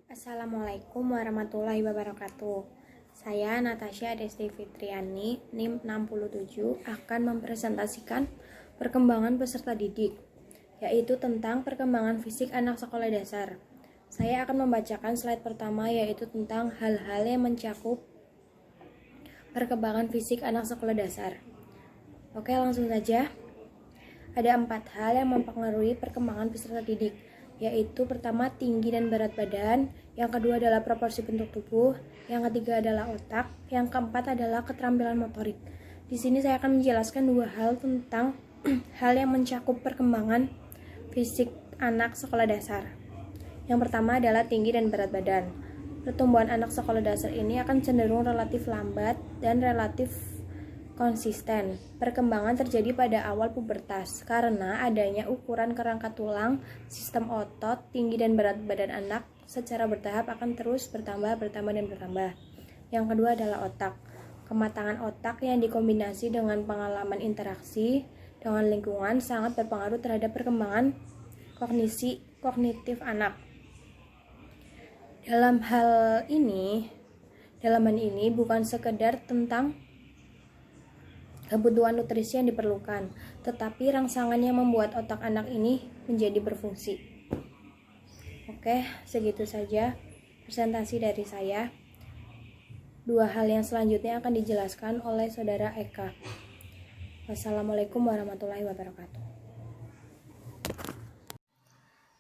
Assalamualaikum warahmatullahi wabarakatuh. Saya Natasha Desti Fitriani, NIM 67, akan mempresentasikan perkembangan peserta didik, yaitu tentang perkembangan fisik anak sekolah dasar. Saya akan membacakan slide pertama, yaitu tentang hal-hal yang mencakup perkembangan fisik anak sekolah dasar. Oke, langsung saja. Ada 4 hal yang mempengaruhi perkembangan peserta didik, yaitu pertama tinggi dan berat badan, yang kedua adalah proporsi bentuk tubuh, yang ketiga adalah otak, yang keempat adalah keterampilan motorik. Di sini saya akan menjelaskan 2 hal tentang hal yang mencakup perkembangan fisik anak sekolah dasar. Yang pertama adalah tinggi dan berat badan. Pertumbuhan anak sekolah dasar ini akan cenderung relatif lambat dan relatif konsisten. Perkembangan terjadi pada awal pubertas karena adanya ukuran kerangka tulang, sistem otot, tinggi dan berat badan anak secara bertahap akan terus bertambah. Yang kedua adalah otak. Kematangan otak yang dikombinasi dengan pengalaman interaksi dengan lingkungan sangat berpengaruh terhadap perkembangan kognitif anak. Dalam hal ini bukan sekedar tentang kebutuhan nutrisi yang diperlukan, tetapi rangsangan yang membuat otak anak ini menjadi berfungsi. Oke, segitu saja presentasi dari saya. 2 hal yang selanjutnya akan dijelaskan oleh Saudara Eka. Wassalamualaikum warahmatullahi wabarakatuh.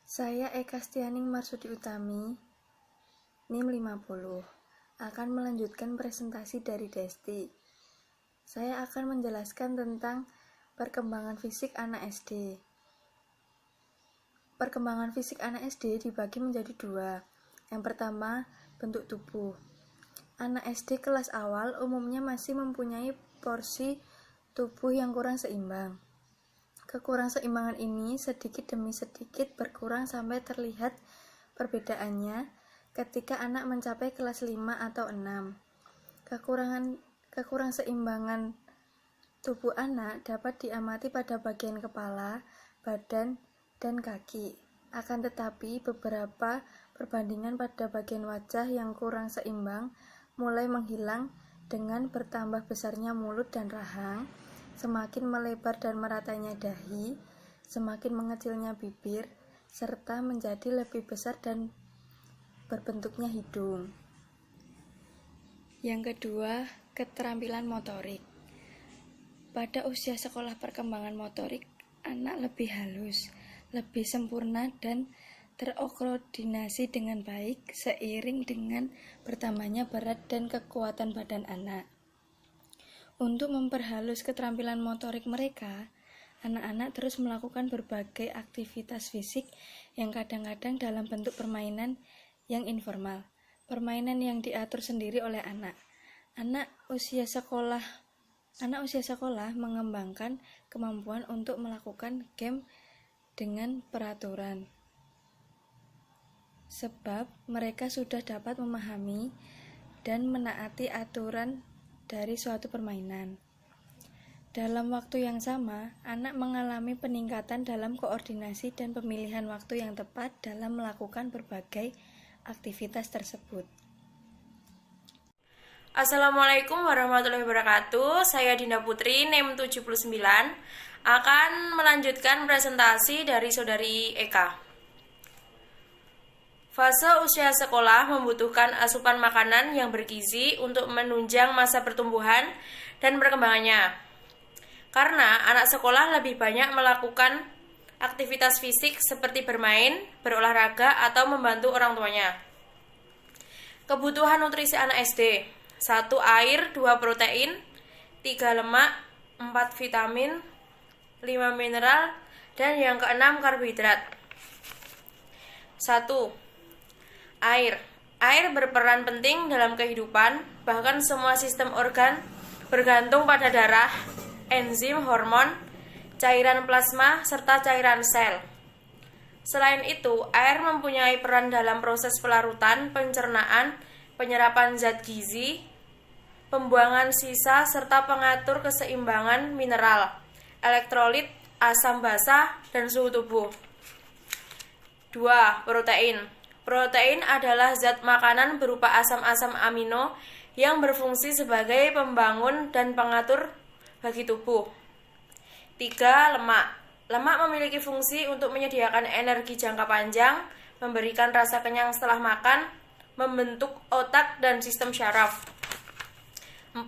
Saya Eka Stianing Marsudi Utami, NIM 50, akan melanjutkan presentasi dari Desti. Saya akan menjelaskan tentang perkembangan fisik anak SD. Perkembangan fisik anak SD dibagi menjadi 2. Yang pertama, bentuk tubuh. Anak SD kelas awal umumnya masih mempunyai porsi tubuh yang kurang seimbang. Kekurangseimbangan ini sedikit demi sedikit berkurang sampai terlihat perbedaannya ketika anak mencapai kelas 5 atau 6. Kekurangseimbangan tubuh anak dapat diamati pada bagian kepala, badan, dan kaki. Akan tetapi, beberapa perbandingan pada bagian wajah yang kurang seimbang mulai menghilang dengan bertambah besarnya mulut dan rahang, semakin melebar dan meratanya dahi, semakin mengecilnya bibir, serta menjadi lebih besar dan berbentuknya hidung. Yang kedua, keterampilan motorik. Pada usia sekolah perkembangan motorik, anak lebih halus, lebih sempurna dan terkoordinasi dengan baik seiring dengan bertambahnya berat dan kekuatan badan anak. Untuk memperhalus keterampilan motorik mereka, anak-anak terus melakukan berbagai aktivitas fisik yang kadang-kadang dalam bentuk permainan yang informal, permainan yang diatur sendiri oleh anak. Anak usia sekolah mengembangkan kemampuan untuk melakukan game dengan peraturan, sebab mereka sudah dapat memahami dan menaati aturan dari suatu permainan. Dalam waktu yang sama, anak mengalami peningkatan dalam koordinasi dan pemilihan waktu yang tepat dalam melakukan berbagai aktivitas tersebut. Assalamualaikum warahmatullahi wabarakatuh. Saya Dinda Putri, NIM 79, akan melanjutkan presentasi dari Saudari Eka. Fase usia sekolah membutuhkan asupan makanan yang bergizi untuk menunjang masa pertumbuhan dan perkembangannya. Karena anak sekolah lebih banyak melakukan aktivitas fisik seperti bermain, berolahraga, atau membantu orang tuanya. Kebutuhan nutrisi anak SD: 1 air, 2 protein, 3 lemak, 4 vitamin, 5 mineral, dan yang keenam karbohidrat. 1. Air. Air berperan penting dalam kehidupan, bahkan semua sistem organ bergantung pada darah, enzim, hormon, cairan plasma, serta cairan sel. Selain itu, air mempunyai peran dalam proses pelarutan, pencernaan, penyerapan zat gizi, pembuangan sisa, serta pengatur keseimbangan mineral, elektrolit, asam basa, dan suhu tubuh. 2. Protein. Protein adalah zat makanan berupa asam-asam amino yang berfungsi sebagai pembangun dan pengatur bagi tubuh. 3. Lemak. Lemak memiliki fungsi untuk menyediakan energi jangka panjang, memberikan rasa kenyang setelah makan, membentuk otak dan sistem syaraf. 4.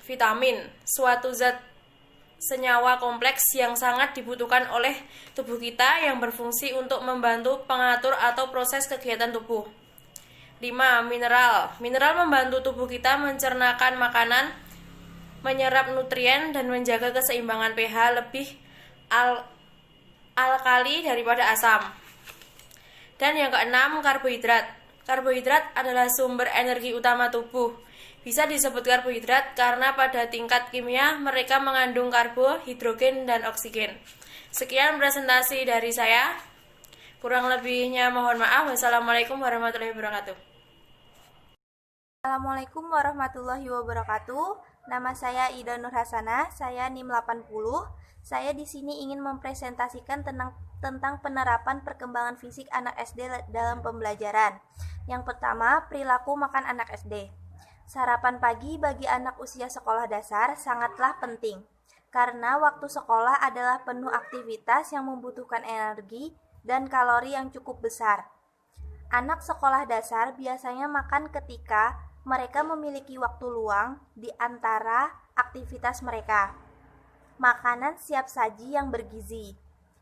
Vitamin. Suatu zat senyawa kompleks yang sangat dibutuhkan oleh tubuh kita yang berfungsi untuk membantu pengatur atau proses kegiatan tubuh. 5. Mineral. Mineral membantu tubuh kita mencernakan makanan, menyerap nutrien, dan menjaga keseimbangan pH lebih alkali daripada asam. Dan yang keenam, karbohidrat. Karbohidrat adalah sumber energi utama tubuh. Bisa disebut karbohidrat karena pada tingkat kimia mereka mengandung karbo, hidrogen, dan oksigen. Sekian presentasi dari saya. Kurang lebihnya mohon maaf. Wassalamualaikum warahmatullahi wabarakatuh. Assalamualaikum warahmatullahi wabarakatuh. Nama saya Ida Nur Hasanah, saya NIM 80. Saya di sini ingin mempresentasikan tentang penerapan perkembangan fisik anak SD dalam pembelajaran. Yang pertama, perilaku makan anak SD. Sarapan pagi bagi anak usia sekolah dasar sangatlah penting, karena waktu sekolah adalah penuh aktivitas yang membutuhkan energi dan kalori yang cukup besar. Anak sekolah dasar biasanya makan ketika mereka memiliki waktu luang di antara aktivitas mereka. Makanan siap saji yang bergizi.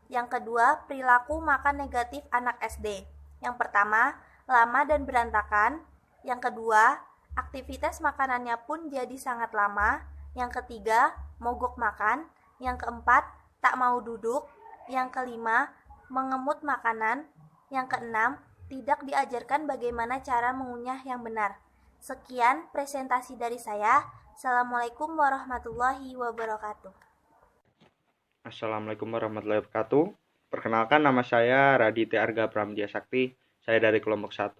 Yang kedua, perilaku makan negatif anak SD. Yang pertama, lama dan berantakan. Yang kedua, aktivitas makanannya pun jadi sangat lama. Yang ketiga, mogok makan. Yang keempat, tak mau duduk. Yang kelima, mengemut makanan. Yang keenam, tidak diajarkan bagaimana cara mengunyah yang benar. Sekian presentasi dari saya. Assalamualaikum warahmatullahi wabarakatuh. Assalamualaikum warahmatullahi wabarakatuh. Perkenalkan, nama saya Raditya Arga Pramdia Sakti. Saya dari kelompok 1.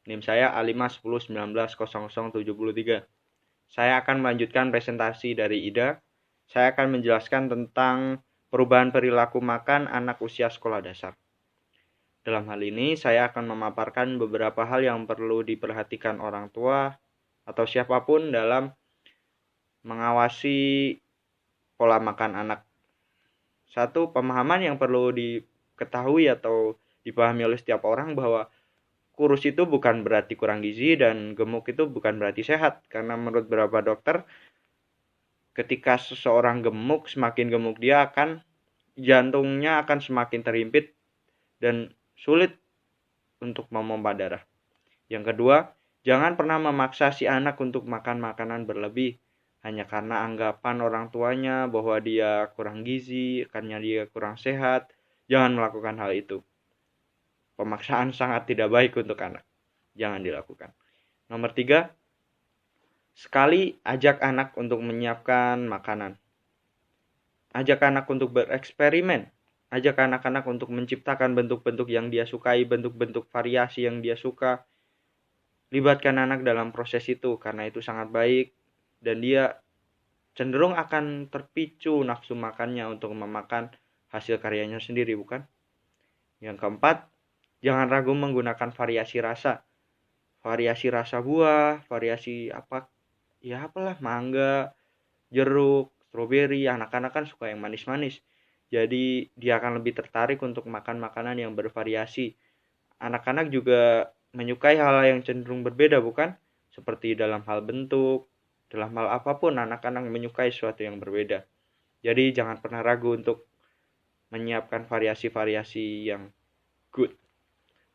NIM saya A510190073. Saya akan melanjutkan presentasi dari Ida. Saya akan menjelaskan tentang perubahan perilaku makan anak usia sekolah dasar. Dalam hal ini, saya akan memaparkan beberapa hal yang perlu diperhatikan orang tua atau siapapun dalam mengawasi pola makan anak. 1. Pemahaman yang perlu diketahui atau dipahami oleh setiap orang bahwa kurus itu bukan berarti kurang gizi dan gemuk itu bukan berarti sehat. Karena menurut beberapa dokter, ketika seseorang gemuk, semakin gemuk jantungnya akan semakin terhimpit dan sulit untuk memompa darah. Yang kedua, jangan pernah memaksa si anak untuk makan makanan berlebih hanya karena anggapan orang tuanya bahwa dia kurang gizi, karena dia kurang sehat. Jangan melakukan hal itu. Pemaksaan sangat tidak baik untuk anak. Jangan dilakukan. Nomor 3, sekali ajak anak untuk menyiapkan makanan. Ajak anak untuk bereksperimen. Ajak anak-anak untuk menciptakan bentuk-bentuk yang dia sukai, bentuk-bentuk variasi yang dia suka. Libatkan anak dalam proses itu karena itu sangat baik dan dia cenderung akan terpicu nafsu makannya untuk memakan hasil karyanya sendiri, bukan? Yang keempat, jangan ragu menggunakan variasi rasa. Variasi rasa buah, variasi mangga, jeruk, stroberi. Anak-anak kan suka yang manis-manis. Jadi dia akan lebih tertarik untuk makan makanan yang bervariasi. Anak-anak juga menyukai hal yang cenderung berbeda, bukan? Seperti dalam hal bentuk, dalam hal apapun anak-anak menyukai sesuatu yang berbeda. Jadi jangan pernah ragu untuk menyiapkan variasi-variasi yang good.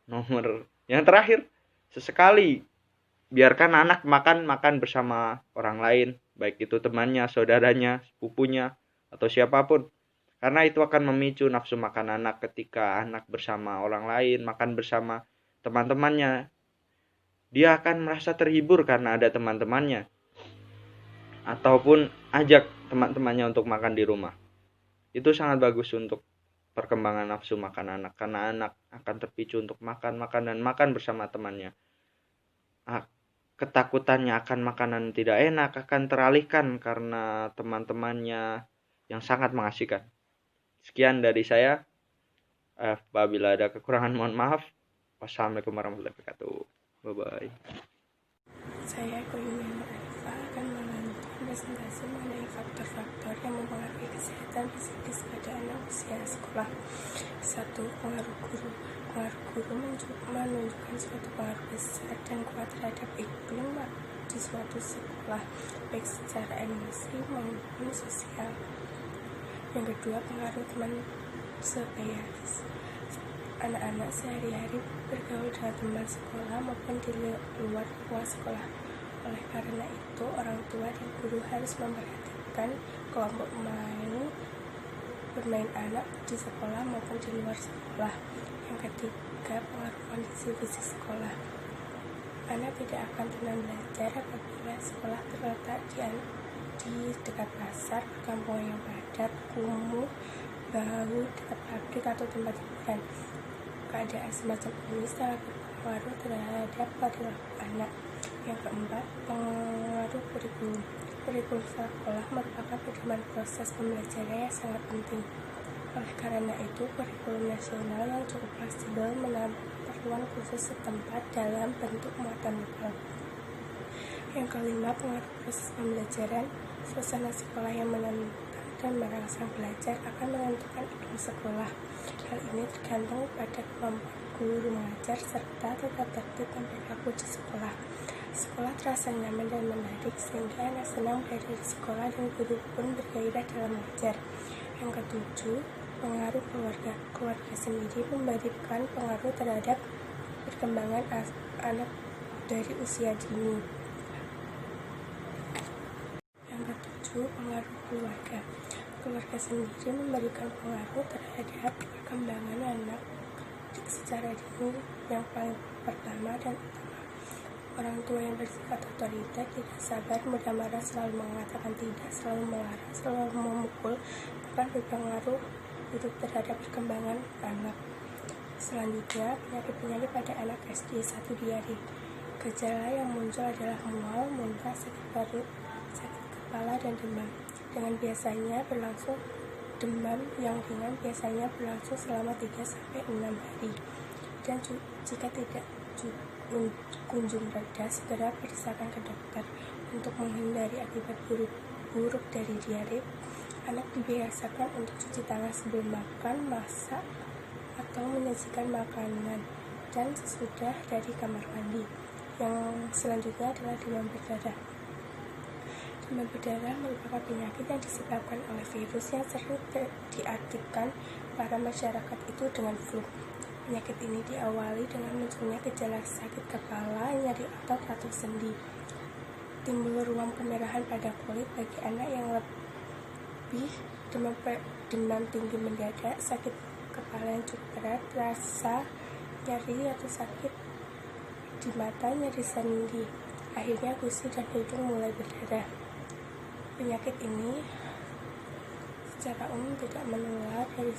Nomor yang terakhir, sesekali biarkan anak makan bersama orang lain, baik itu temannya, saudaranya, sepupunya, atau siapapun. Karena itu akan memicu nafsu makan anak ketika anak bersama orang lain, makan bersama teman-temannya. Dia akan merasa terhibur karena ada teman-temannya. Ataupun ajak teman-temannya untuk makan di rumah. Itu sangat bagus untuk perkembangan nafsu makan anak, karena anak akan terpicu untuk makan bersama temannya. Ketakutannya akan makanan tidak enak akan teralihkan karena teman-temannya yang sangat mengasihkan. Sekian dari saya. Apabila ada kekurangan mohon maaf. Wassalamualaikum warahmatullahi wabarakatuh. Bye bye. Saya Koyumin Arifah akan melanjutkan presentasi mengenai faktor-faktor yang mempengaruhi kesehatan psikis pada anak usia sekolah. 1. Pengaruh guru. Pengaruh guru menunjukkan suatu pengaruh besar dan kuat terhadap iklim di suatu sekolah, baik secara emosi maupun sosial. Yang kedua, pengaruh teman sebaya. Anak-anak sehari-hari bergaul dengan teman sekolah maupun di luar ruang sekolah. Oleh karena itu, orang tua dan guru harus memperhatikan kelompok bermain anak di sekolah maupun di luar sekolah. Yang ketiga, pengaruh kondisi fisik sekolah. Anak tidak akan tenang belajar apabila sekolah terletak di dekat pasar, perkampungan yang padat, kumuh, bau, dekat pabrik atau tempat hiburan. Keadaan semacam ini sangat berpengaruh terhadap perilaku anak. Yang keempat, pengaruh kurikulum. Kurikulum sekolah merupakan pedoman proses pembelajaran yang sangat penting. Oleh karena itu, kurikulum nasional yang cukup fleksibel menambah keperluan khusus setempat dalam bentuk muatan lokal. Yang kelima, pengaruh proses pembelajaran. Suasana sekolah yang menenangkan dan merangsang belajar akan menentukan iklim sekolah. Hal ini tergantung pada kemampuan guru mengajar serta tata tertib dan perilaku di sekolah. Sekolah terasa nyaman dan menarik sehingga anak senang berada di sekolah dan guru pun bergairah dalam mengajar. Yang ketujuh, pengaruh keluarga. Keluarga sendiri memberikan pengaruh terhadap perkembangan anak dari usia dini. Yang ketujuh, pengaruh keluarga. Keluarga sendiri memberikan pengaruh terhadap perkembangan anak secara dini. Yang paling pertama dan utama, orang tua yang bersifat otoriter, tidak sabar, mudah marah, selalu mengatakan tidak, selalu melarang, selalu memukul, akan berpengaruh buruk terhadap perkembangan anak. Selanjutnya, penyakit-penyakit pada anak SD. 1. Diare. Gejala yang muncul adalah mual, muntah, sakit perut, sakit kepala, dan demam. Dengan biasanya berlangsung demam yang ringan biasanya berlangsung selama 3-6 hari. Dan jika tidak kunjung reda, segera periksakan ke dokter. Untuk menghindari akibat buruk dari diare, anak dibiasakan untuk cuci tangan sebelum makan, masak, atau menyajikan makanan, dan sesudah dari kamar mandi. Yang selanjutnya adalah demam berdarah. Demam berdarah merupakan penyakit yang disebabkan oleh virus yang sering diartikan para masyarakat itu dengan flu. Penyakit ini diawali dengan munculnya gejala sakit kepala, nyeri otot atau sendi, timbul ruam kemerahan pada kulit bagi anak yang lebih, demam tinggi mendadak, sakit kepala yang cukup berat, rasa nyeri atau sakit di mata, nyeri sendi, akhirnya gusi dan hidung mulai berdarah. Penyakit ini secara umum tidak menular dari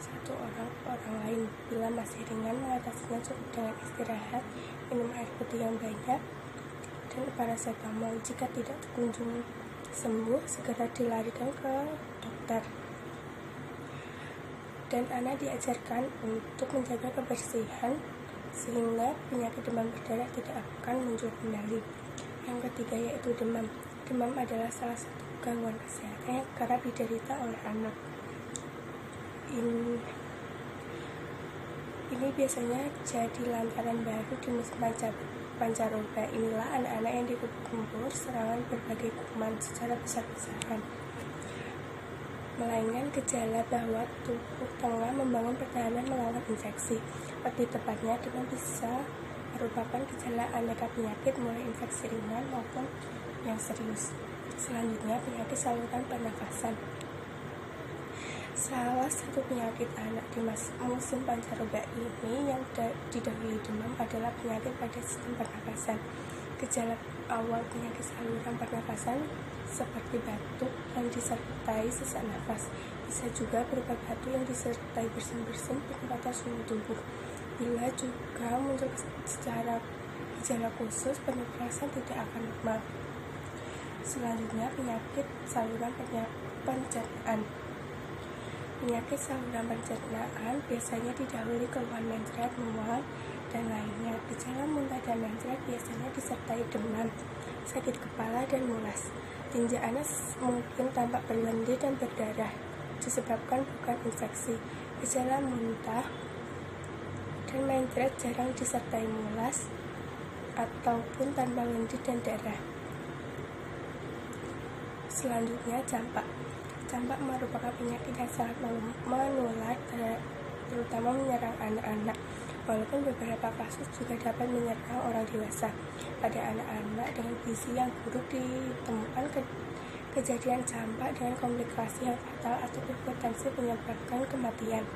satu orang ke orang lain. Bila masih ringan, mengatasinya cukup dengan istirahat, minum air putih yang banyak, dan paracetamol. Jika tidak kunjung sembuh, segera dilarikan ke dokter. Dan anak diajarkan untuk menjaga kebersihan sehingga penyakit demam berdarah tidak akan muncul kembali. Yang ketiga yaitu demam. Demam adalah salah satu gangguan kesehatan yang kerap diderita oleh anak. Ini biasanya jadi lantaran baru di musim pancaroba. Inilah anak-anak yang dikubur serangan berbagai kuman secara besar-besaran, melainkan gejala bahwa tubuh tengah membangun pertahanan melawan infeksi. Lebih tepatnya, demam bisa merupakan gejala aneka penyakit mulai infeksi ringan maupun yang serius. Selanjutnya, penyakit saluran pernafasan. Salah satu penyakit anak di musim pancaroba ini yang didahului demam adalah penyakit pada sistem pernafasan. Gejala awal penyakit saluran pernafasan seperti batuk yang disertai sesak nafas. Bisa juga berupa batuk yang disertai bersin-bersin, peningkatan suhu tubuh. Bila juga muncul secara gejala khusus, pernafasan tidak akan normal. Selanjutnya, penyakit saluran pencernaan. Penyakit saluran pencernaan biasanya didahului keluhan mencret, mual, dan lainnya. Gejala muntah dan mencret biasanya disertai demam, sakit kepala, dan mulas. Tinja anak mungkin tampak berlendir dan berdarah, disebabkan bukan infeksi. Gejala muntah dan mencret jarang disertai mulas ataupun tanpa lendir dan darah. Selanjutnya, campak. Campak merupakan penyakit yang sangat menular, terutama menyerang anak-anak, walaupun beberapa kasus juga dapat menyerang orang dewasa. Pada anak-anak dengan gizi yang buruk ditemukan kejadian campak dengan komplikasi yang fatal atau berpotensi menyebabkan kematian.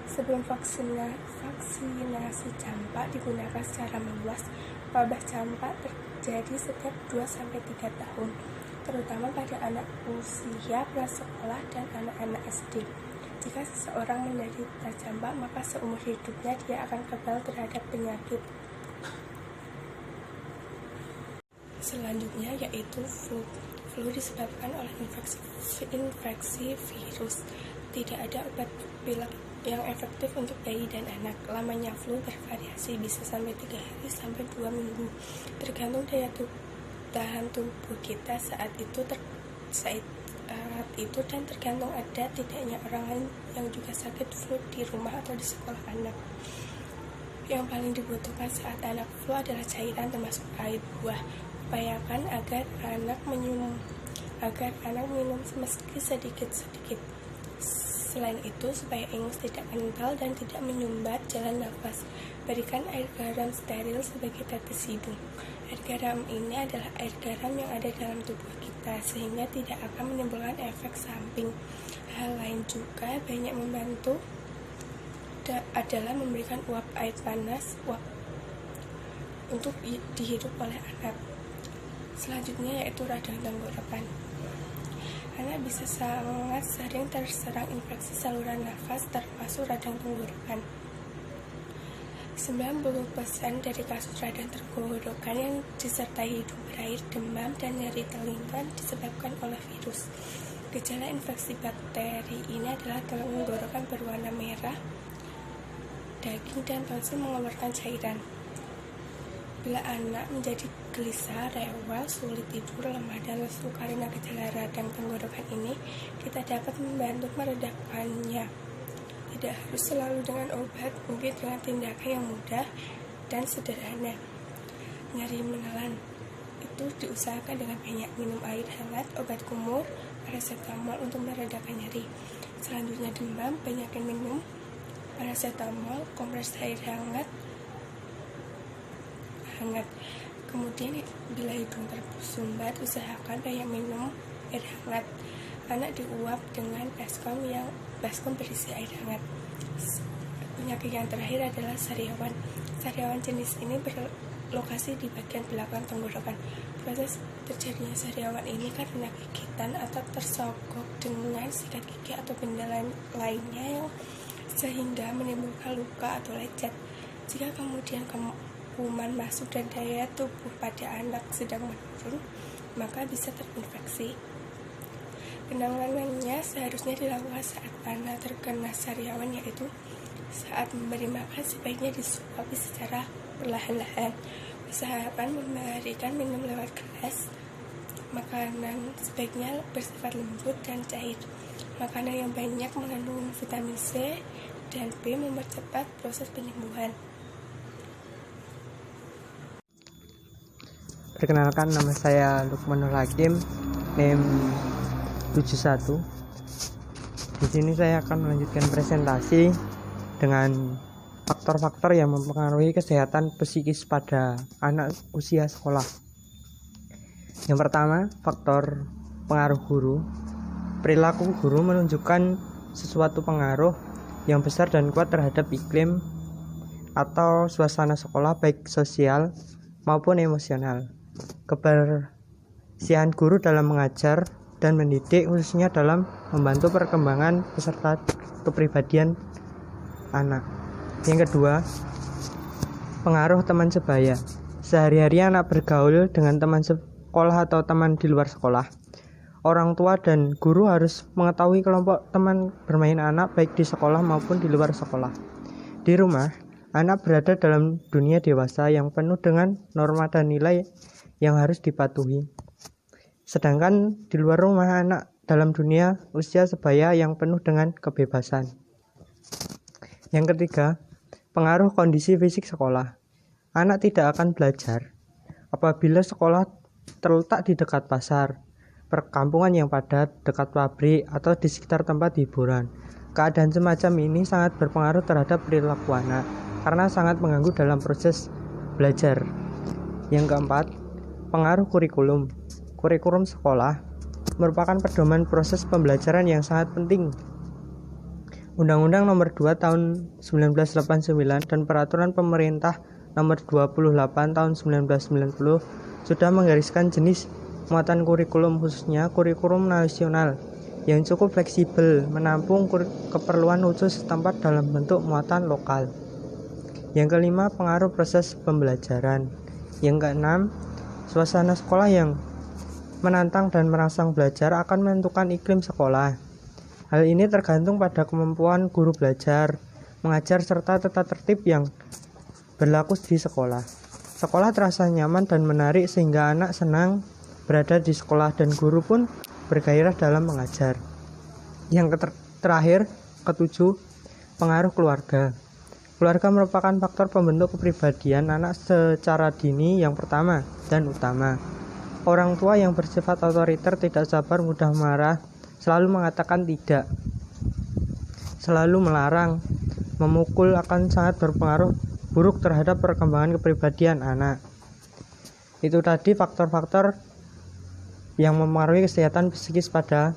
Sebelum vaksinasi campak digunakan secara meluas, wabah campak terjadi setiap 2-3 tahun, terutama pada anak usia prasekolah dan anak-anak SD. Jika seseorang menderita campak, maka seumur hidupnya dia akan kebal terhadap penyakit. Selanjutnya yaitu flu. Flu disebabkan oleh infeksi virus. Tidak ada obat pilek yang efektif untuk bayi dan anak. Lamanya flu bervariasi, bisa sampai 3 hari sampai 2 minggu, tergantung daya tahan tubuh kita saat itu dan tergantung ada tidaknya orang lain yang juga sakit flu di rumah atau di sekolah anak. Yang paling dibutuhkan saat anak flu adalah cairan termasuk air buah. Upayakan agar anak minum meski sedikit-sedikit. Selain itu, supaya ingus tidak kental dan tidak menyumbat jalan nafas, berikan air garam steril sebagai tetes hidung. Air garam ini adalah air garam yang ada dalam tubuh kita, sehingga tidak akan menimbulkan efek samping. Hal lain juga banyak membantu adalah memberikan uap air panas untuk dihirup oleh anak. Selanjutnya yaitu radang tenggorokan. Anak bisa sangat sering terserang infeksi saluran nafas termasuk radang tenggorokan. 90% dari kasus radang tenggorokan yang disertai hidung berair, demam, dan nyeri telinga disebabkan oleh virus. Gejala infeksi bakteri ini adalah tenggorokan berwarna merah, daging dan tonsil mengeluarkan cairan. Bila anak menjadi gelisah, rewel, sulit tidur, lemah, dan lesu karena gejala radang tenggorokan ini, kita dapat membantu meredakannya. Tidak harus selalu dengan obat, mungkin dengan tindakan yang mudah dan sederhana. Nyeri menelan itu diusahakan dengan banyak minum air hangat, obat kumur, paracetamol untuk meredakan nyeri. Selanjutnya demam, banyakin minum paracetamol, kompres air hangat. Kemudian bila hidung tersumbat, usahakan banyak minum air hangat. Anak diuap dengan baskom berisi air hangat. Penyakit yang terakhir adalah sariawan. Sariawan jenis ini berlokasi di bagian belakang tenggorokan. Proses terjadinya sariawan ini karena gigitan atau tersogok dengan sikat gigi atau benda lainnya yang sehingga menimbulkan luka atau lecet. Jika kemudian kuman masuk dan daya tubuh pada anak sedang menurun, maka bisa terinfeksi. Penanganannya seharusnya dilakukan saat anak terkena sariawan, yaitu saat memberi makan sebaiknya disuapi secara perlahan-lahan. Usahakan memberikan minum lewat gelas. Makanan sebaiknya bersifat lembut dan cair. Makanan yang banyak mengandung vitamin C dan B mempercepat proses penyembuhan. Perkenalkan, nama saya Lukmanul Hakim, NIM 71. Di sini saya akan melanjutkan presentasi dengan faktor-faktor yang mempengaruhi kesehatan psikis pada anak usia sekolah. Yang pertama, faktor pengaruh guru. Perilaku guru menunjukkan sesuatu pengaruh yang besar dan kuat terhadap iklim atau suasana sekolah, baik sosial maupun emosional. Kebersihan guru dalam mengajar dan mendidik, khususnya dalam membantu perkembangan peserta kepribadian anak. Yang kedua, pengaruh teman sebaya. Sehari-hari anak bergaul dengan teman sekolah atau teman di luar sekolah. orang tua dan guru harus mengetahui kelompok teman bermain anak baik di sekolah maupun di luar sekolah. Di rumah, anak berada dalam dunia dewasa yang penuh dengan norma dan nilai yang harus dipatuhi. Sedangkan di luar rumah, anak dalam dunia usia sebaya yang penuh dengan kebebasan. Yang ketiga, pengaruh kondisi fisik sekolah. Anak tidak akan belajar apabila sekolah terletak di dekat pasar, perkampungan yang padat, dekat pabrik, atau di sekitar tempat hiburan. Keadaan semacam ini sangat berpengaruh terhadap perilaku anak karena sangat mengganggu dalam proses belajar. Yang keempat, pengaruh kurikulum. Kurikulum sekolah merupakan pedoman proses pembelajaran yang sangat penting. Undang-Undang Nomor 2 Tahun 1989 dan Peraturan Pemerintah Nomor 28 Tahun 1990 sudah menggariskan jenis muatan kurikulum, khususnya kurikulum nasional yang cukup fleksibel, menampung keperluan khusus setempat dalam bentuk muatan lokal. Yang kelima, pengaruh proses pembelajaran. Yang keenam, suasana sekolah yang menantang dan merangsang belajar akan menentukan iklim sekolah. Hal ini tergantung pada kemampuan guru belajar, mengajar, serta tata tertib yang berlaku di sekolah. Sekolah terasa nyaman dan menarik sehingga anak senang berada di sekolah dan guru pun bergairah dalam mengajar. Yang terakhir, ketujuh, pengaruh keluarga. Keluarga merupakan faktor pembentuk kepribadian anak secara dini yang pertama dan utama. Orang tua yang bersifat otoriter, tidak sabar, mudah marah, selalu mengatakan tidak, selalu melarang, memukul akan sangat berpengaruh buruk terhadap perkembangan kepribadian anak. Itu tadi faktor-faktor yang mempengaruhi kesehatan psikis pada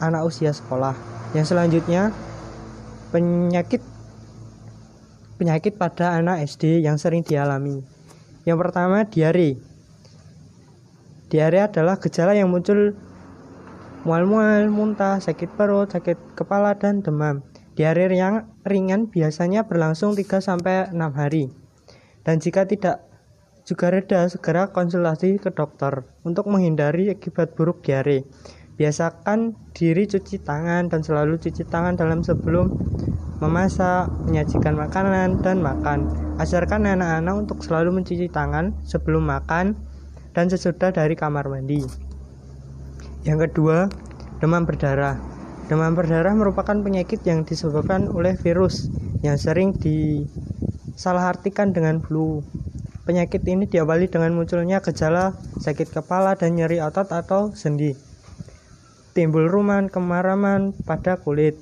anak usia sekolah. Yang selanjutnya, penyakit pada anak SD yang sering dialami. Yang pertama, diare. Diare adalah gejala yang muncul mual-mual, muntah, sakit perut, sakit kepala, dan demam. Diare yang ringan biasanya berlangsung 3-6 hari. Dan jika tidak juga reda, segera konsultasi ke dokter untuk menghindari akibat buruk diare. Biasakan diri cuci tangan dan selalu cuci tangan dalam sebelum memasak, menyajikan makanan, dan makan. Ajarkan anak-anak untuk selalu mencuci tangan sebelum makan dan sesudah dari kamar mandi. Yang kedua, demam berdarah. Demam berdarah merupakan penyakit yang disebabkan oleh virus yang sering disalahartikan dengan flu. Penyakit ini diawali dengan munculnya gejala sakit kepala dan nyeri otot atau sendi. Timbul ruman, kemeraman pada kulit,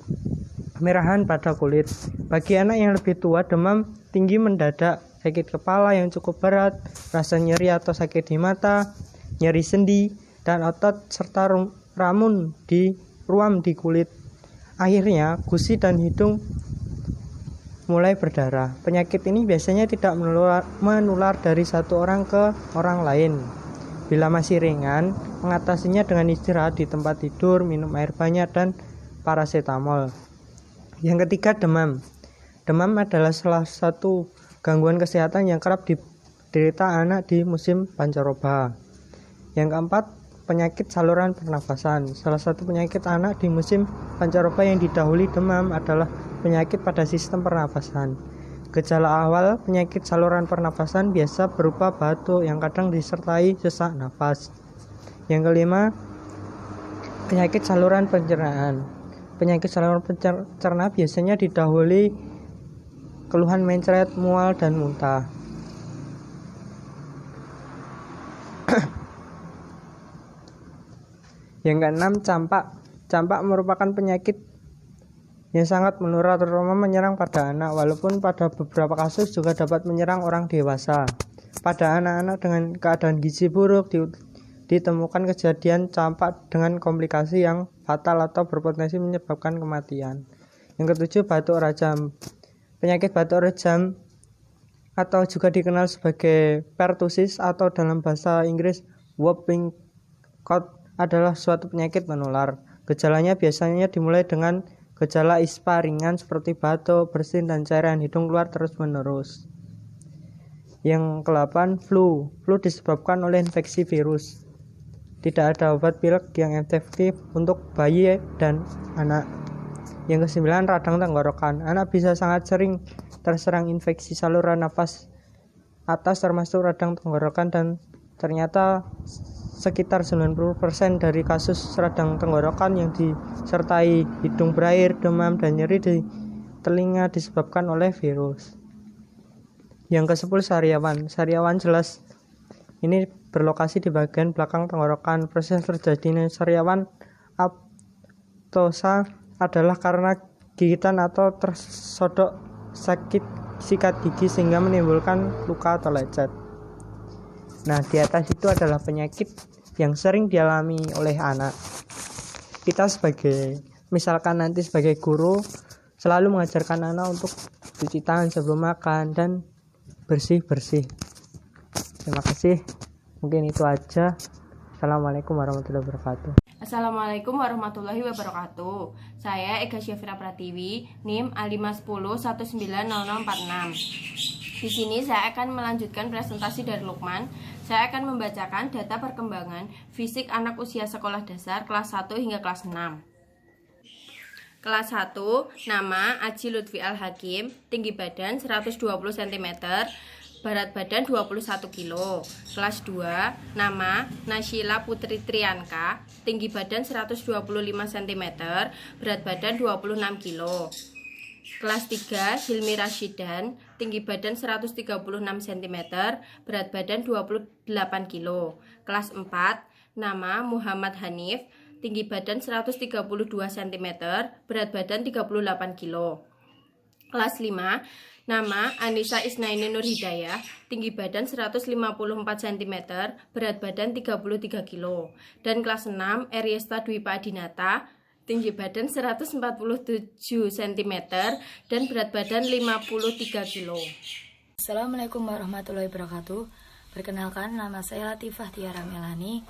kemerahan pada kulit. Bagi anak yang lebih tua, demam tinggi mendadak, sakit kepala yang cukup berat, rasa nyeri atau sakit di mata, nyeri sendi dan otot, serta ruam di kulit. Akhirnya, gusi dan hidung mulai berdarah. Penyakit ini biasanya tidak menular dari satu orang ke orang lain. Bila masih ringan, mengatasinya dengan istirahat di tempat tidur, minum air banyak, dan paracetamol. Yang ketiga, demam. Demam adalah salah satu gangguan kesehatan yang kerap diderita anak di musim pancaroba. Yang keempat, penyakit saluran pernafasan. Salah satu penyakit anak di musim pancaroba yang didahului demam adalah penyakit pada sistem pernafasan. Gejala awal penyakit saluran pernafasan biasa berupa batuk yang kadang disertai sesak nafas. Yang kelima, penyakit saluran pencernaan. Penyakit saluran pencerna biasanya didahului keluhan mencret, mual, dan muntah. Yang keenam, campak. Campak merupakan penyakit yang sangat menular, terutama menyerang pada anak, walaupun pada beberapa kasus juga dapat menyerang orang dewasa. Pada anak-anak dengan keadaan gizi buruk ditemukan kejadian campak dengan komplikasi yang fatal atau berpotensi menyebabkan kematian. Yang ketujuh, batuk rajam. Penyakit batuk rajam atau juga dikenal sebagai pertusis atau dalam bahasa Inggris whooping cough adalah suatu penyakit menular. Gejalanya biasanya dimulai dengan gejala ispa ringan seperti batuk, bersin, dan cairan hidung keluar terus-menerus. Yang ke-8, flu. Flu disebabkan oleh infeksi virus. tidak ada obat pilek yang efektif untuk bayi dan anak. Yang ke-9, radang tenggorokan. Anak bisa sangat sering terserang infeksi saluran napas atas termasuk radang tenggorokan, dan ternyata sekitar 90% dari kasus radang tenggorokan yang disertai hidung berair, demam, dan nyeri di telinga disebabkan oleh virus. Yang ke-10, sariawan. Sariawan jelas ini berlokasi di bagian belakang tenggorokan. Proses terjadinya sariawan aptosa adalah karena gigitan atau tersodok sikat gigi sehingga menimbulkan luka atau lecet. Nah, di atas itu adalah penyakit yang sering dialami oleh anak. Kita misalkan nanti sebagai guru selalu mengajarkan anak untuk cuci tangan sebelum makan dan bersih-bersih. Terima kasih. Mungkin itu aja. Assalamualaikum warahmatullahi wabarakatuh. Assalamualaikum warahmatullahi wabarakatuh. Saya Ega Syafira Pratiwi, NIM A50119046. Di sini saya akan melanjutkan presentasi dari Lukman. Saya akan membacakan data perkembangan fisik anak usia sekolah dasar kelas 1 hingga kelas 6. Kelas 1, nama Aji Lutfi Al-Hakim, tinggi badan 120 cm, berat badan 21 kg. Kelas 2, nama Nasyila Putri Trianka, tinggi badan 125 cm, berat badan 26 kg. Kelas 3, Hilmi Rasyidan, tinggi badan 136 cm, berat badan 28 kg. Kelas 4, nama Muhammad Hanif, tinggi badan 132 cm, berat badan 38 kg. Kelas 5, nama Anissa Isnaini Nur Hidayah, tinggi badan 154 cm, berat badan 33 kg. Dan kelas 6, Eriesta Dwi Adinata, tinggi badan 147 cm, dan berat badan 53 kg. Assalamualaikum warahmatullahi wabarakatuh. Perkenalkan, nama saya Latifah Tiara Melani,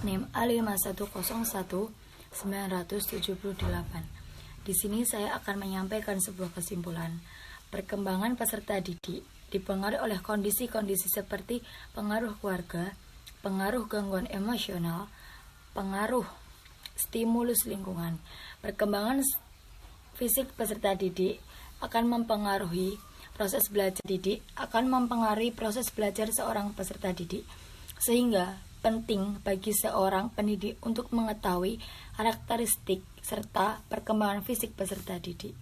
NIM A5101-978. Di sini saya akan menyampaikan sebuah kesimpulan. Perkembangan peserta didik dipengaruhi oleh kondisi-kondisi seperti pengaruh keluarga, pengaruh gangguan emosional, pengaruh stimulus lingkungan. Perkembangan fisik peserta didik akan mempengaruhi proses belajar seorang peserta didik, sehingga penting bagi seorang pendidik untuk mengetahui karakteristik serta perkembangan fisik peserta didik.